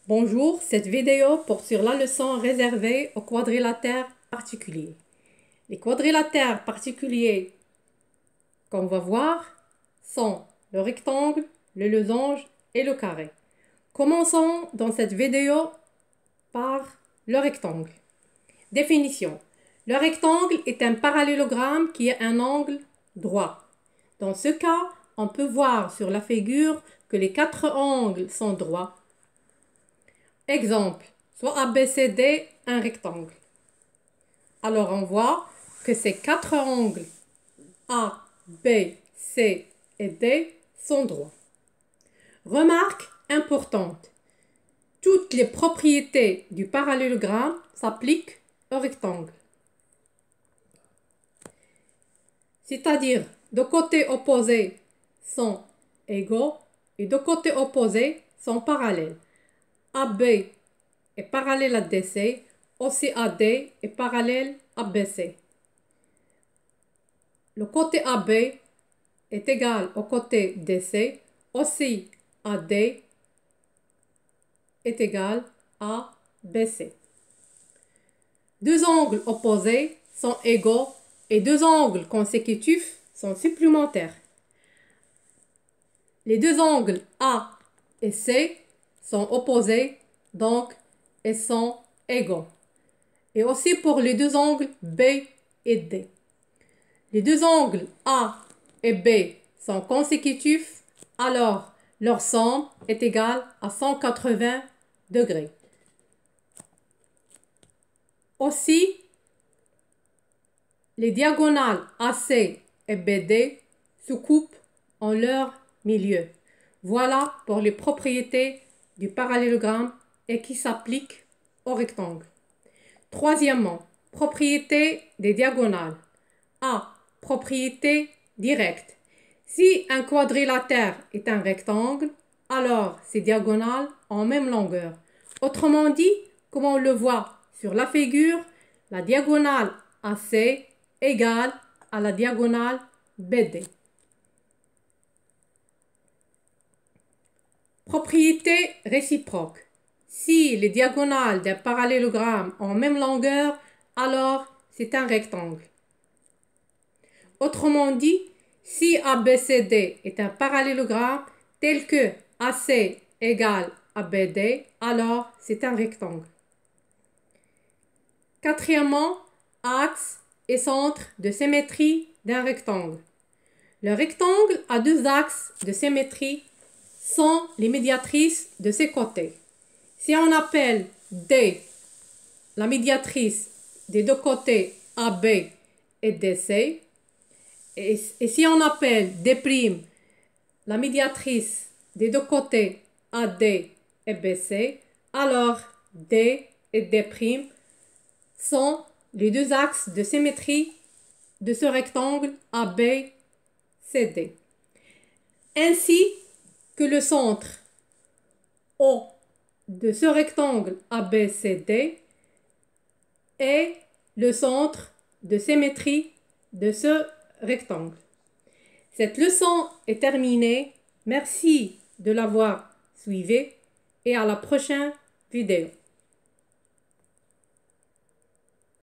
Bonjour, cette vidéo porte sur la leçon réservée aux quadrilatères particuliers. Les quadrilatères particuliers qu'on va voir sont le rectangle, le losange et le carré. Commençons dans cette vidéo par le rectangle. Définition. Le rectangle est un parallélogramme qui a un angle droit. Dans ce cas, on peut voir sur la figure que les quatre angles sont droits. Exemple, soit ABCD, un rectangle. Alors on voit que ces quatre angles A, B, C et D sont droits. Remarque importante, toutes les propriétés du parallélogramme s'appliquent au rectangle. C'est-à-dire, deux côtés opposés sont égaux et deux côtés opposés sont parallèles. AB est parallèle à DC, aussi AD est parallèle à BC. Le côté AB est égal au côté DC, aussi AD est égal à BC. Deux angles opposés sont égaux et deux angles consécutifs sont supplémentaires. Les deux angles A et C sont opposés, donc ils sont égaux. Et aussi pour les deux angles B et D. Les deux angles A et B sont consécutifs, alors leur somme est égale à 180 degrés. Aussi, les diagonales AC et BD se coupent en leur milieu. Voilà pour les propriétés du parallélogramme et qui s'appliquent au rectangle. Troisièmement, propriété des diagonales. A. Propriété directe. Si un quadrilatère est un rectangle, alors ses diagonales ont même longueur. Autrement dit, comme on le voit sur la figure, la diagonale AC égale à la diagonale BD. Propriété réciproque. Si les diagonales d'un parallélogramme ont même longueur, alors c'est un rectangle. Autrement dit, si ABCD est un parallélogramme tel que AC égale à BD, alors c'est un rectangle. Quatrièmement, axe et centre de symétrie d'un rectangle. Le rectangle a deux axes de symétrie sont les médiatrices de ses côtés. Si on appelle D la médiatrice des deux côtés AB et DC, et si on appelle D' la médiatrice des deux côtés AD et BC, alors D et D' sont les deux axes de symétrie de ce rectangle ABCD. Ainsi que le centre O de ce rectangle ABCD est le centre de symétrie de ce rectangle. Cette leçon est terminée. Merci de l'avoir suivie et à la prochaine vidéo.